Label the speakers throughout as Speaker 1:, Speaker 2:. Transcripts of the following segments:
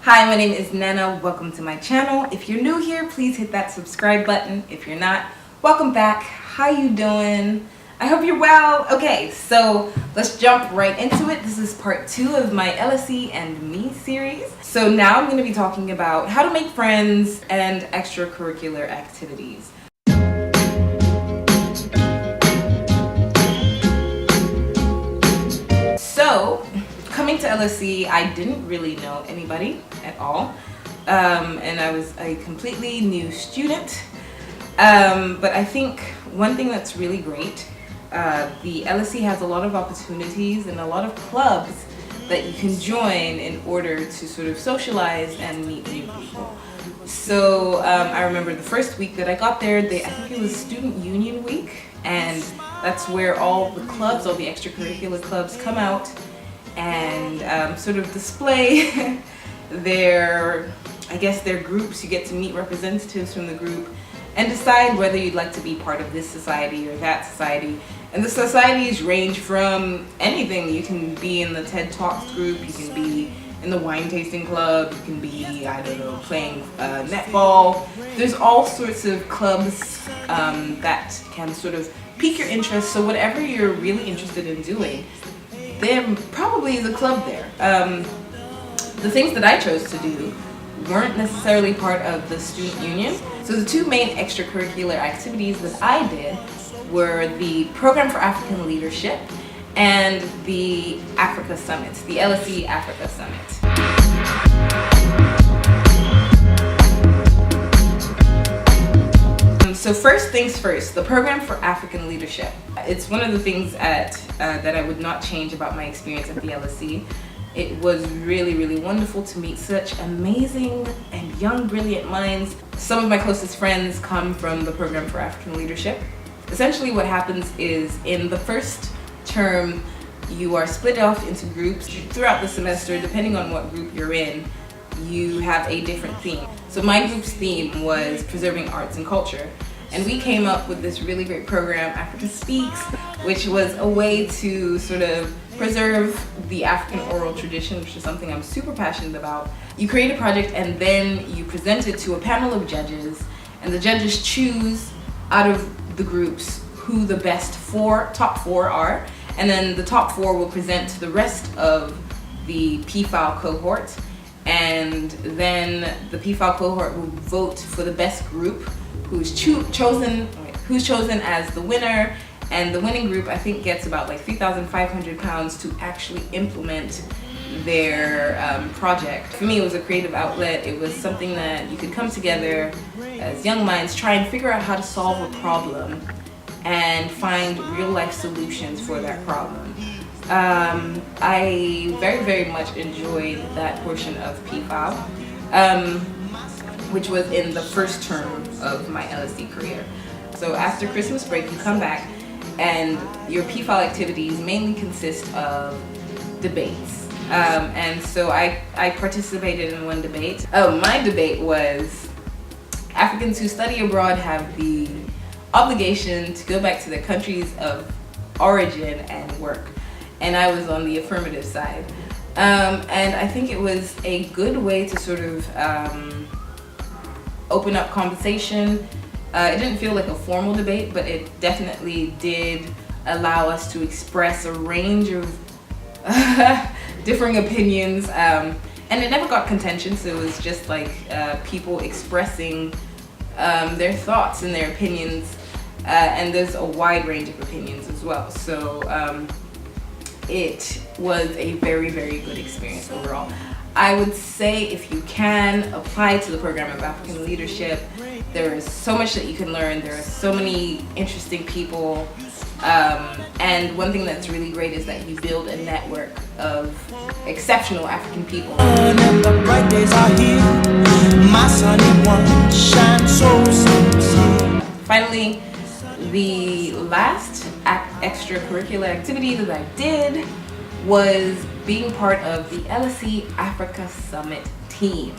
Speaker 1: Hi, my name is Nana. Welcome to my channel. If you're new here, please hit that subscribe button. If you're not, welcome back. How you doing? I hope you're well. Okay, so let's jump right into it. This is part 2 of my LSE and Me series. So now I'm going to be talking about how to make friends and extracurricular activities. So, coming to LSE, I didn't really know anybody at all, and I was a completely new student, but I think one thing that's really great, the LSE has a lot of opportunities and a lot of clubs that you can join in order to sort of socialize and meet new people. So I remember the first week that I got there, I think it was Student Union Week, and that's where all the clubs, all the extracurricular clubs come out and sort of display their groups. You get to meet representatives from the group and decide whether you'd like to be part of this society or that society. And the societies range from anything. You can be in the TED Talks group, you can be in the wine tasting club, you can be, I don't know, playing netball. There's all sorts of clubs that can sort of pique your interest. So whatever you're really interested in doing, there probably is a club there. The things that I chose to do weren't necessarily part of the student union. So the two main extracurricular activities that I did were the Program for African Leadership and the Africa Summit, the LSE Africa Summit. So first things first, the Program for African Leadership. It's one of the things that I would not change about my experience at the LSE. It was really, really wonderful to meet such amazing and young, brilliant minds. Some of my closest friends come from the Program for African Leadership. Essentially what happens is in the first term, you are split off into groups. Throughout the semester, depending on what group you're in, you have a different theme. So my group's theme was preserving arts and culture. And we came up with this really great program, Africa Speaks, which was a way to sort of preserve the African oral tradition, which is something I'm super passionate about. You create a project and then you present it to a panel of judges, and the judges choose out of the groups who the top four are, and then the top 4 will present to the rest of the PfAL cohort, and then the PfAL cohort will vote for the best group who's chosen as the winner, and the winning group I think gets about like £3,500 to actually implement their project. For me, it was a creative outlet. It was something that you could come together as young minds, try and figure out how to solve a problem and find real life solutions for that problem. I very, very much enjoyed that portion of PfAL, which was in the first term of my LSE career. So after Christmas break, you come back and your PfAL activities mainly consist of debates. And so I participated in one debate. My debate was Africans who study abroad have the obligation to go back to their countries of origin and work. And I was on the affirmative side. And I think it was a good way to sort of open up conversation. It didn't feel like a formal debate, but it definitely did allow us to express a range of differing opinions. And it never got contentious. It was just like people expressing their thoughts and their opinions. And there's a wide range of opinions as well. So it was a very, very good experience overall. I would say if you can apply to the Program of African Leadership, there is so much that you can learn. There are so many interesting people. And one thing that's really great is that you build a network of exceptional African people. Finally, the last extracurricular activity that I did was being part of the LSE Africa Summit team.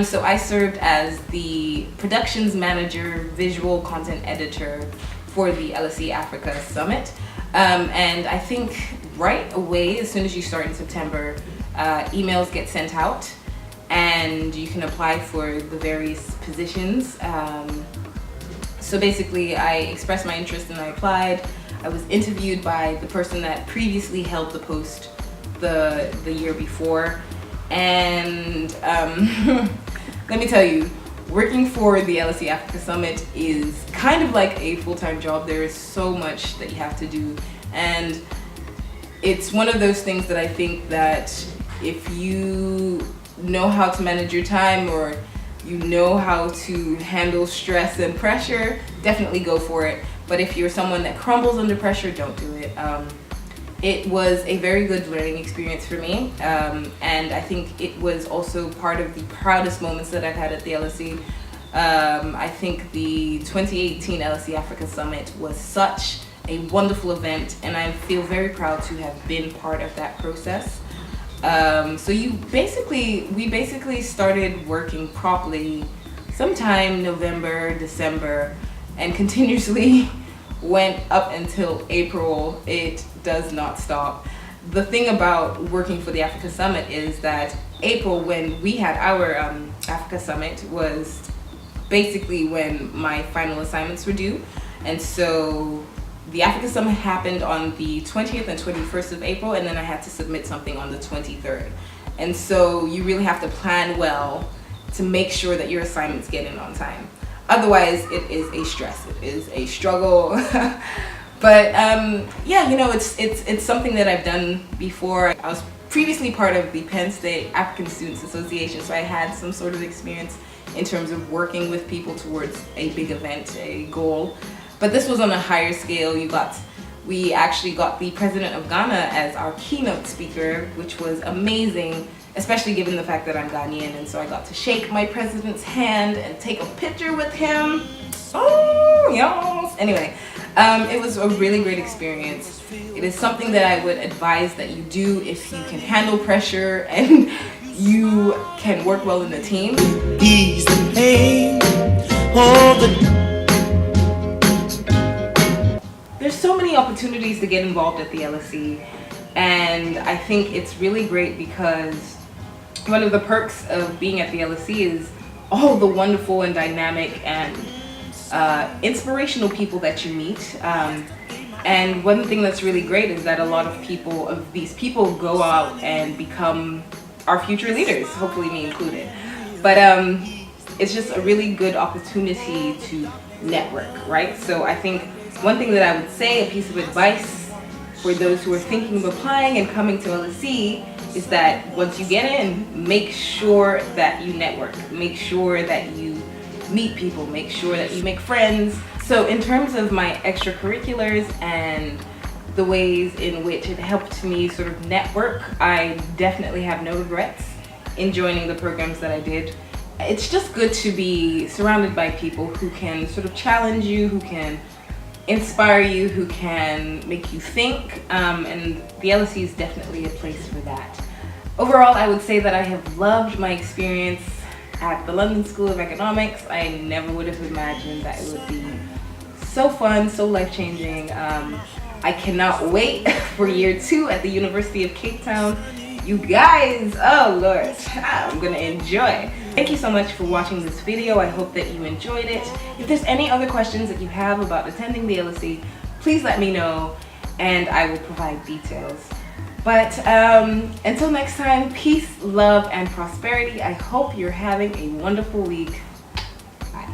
Speaker 1: So I served as the productions manager, visual content editor for the LSE Africa Summit. And I think right away, as soon as you start in September, emails get sent out and you can apply for the various positions. So basically I expressed my interest and I applied. I was interviewed by the person that previously held the post the year before, and let me tell you, working for the LSE Africa Summit is kind of like a full-time job. There is so much that you have to do, and it's one of those things that I think that if you know how to manage your time, or you know how to handle stress and pressure, definitely go for it. But if you're someone that crumbles under pressure, don't do it. It was a very good learning experience for me, and I think it was also part of the proudest moments that I've had at the LSE. I think the 2018 LSE Africa Summit was such a wonderful event, and I feel very proud to have been part of that process. So we basically started working properly sometime November, December, and continuously went up until April. It does not stop. The thing about working for the Africa Summit is that April, when we had our Africa Summit, was basically when my final assignments were due. And so the Africa Summit happened on the 20th and 21st of April, and then I had to submit something on the 23rd. And so you really have to plan well to make sure that your assignments get in on time. Otherwise, it is a stress, it is a struggle. But yeah, you know, it's something that I've done before. I was previously part of the Penn State African Students Association, so I had some sort of experience in terms of working with people towards a big event, a goal. But this was on a higher scale. We actually got the president of Ghana as our keynote speaker, which was amazing, especially given the fact that I'm Ghanaian, and so I got to shake my president's hand and take a picture with him. Oh, yes. Anyway, it was a really great experience. It is something that I would advise that you do if you can handle pressure and you can work well in the team. Ease the pain, There's so many opportunities to get involved at the LSE, and I think it's really great because one of the perks of being at the LSE is all the wonderful and dynamic and inspirational people that you meet. And one thing that's really great is that a lot of these people go out and become our future leaders, hopefully me included. But it's just a really good opportunity to network, right? So I think one thing that I would say, a piece of advice for those who are thinking of applying and coming to LSE, is that once you get in, make sure that you network, make sure that you meet people, make sure that you make friends. So in terms of my extracurriculars and the ways in which it helped me sort of network, I definitely have no regrets in joining the programs that I did. It's just good to be surrounded by people who can sort of challenge you, who can inspire you, who can make you think, and the LSE is definitely a place for that. Overall, I would say that I have loved my experience at the London School of Economics. I never would have imagined that it would be so fun, so life-changing. I cannot wait for year 2 at the University of Cape Town. You guys, oh Lord, I'm gonna enjoy. Thank you so much for watching this video. I hope that you enjoyed it. If there's any other questions that you have about attending the LSE, please let me know and I will provide details. But until next time, peace, love, and prosperity. I hope you're having a wonderful week. Bye.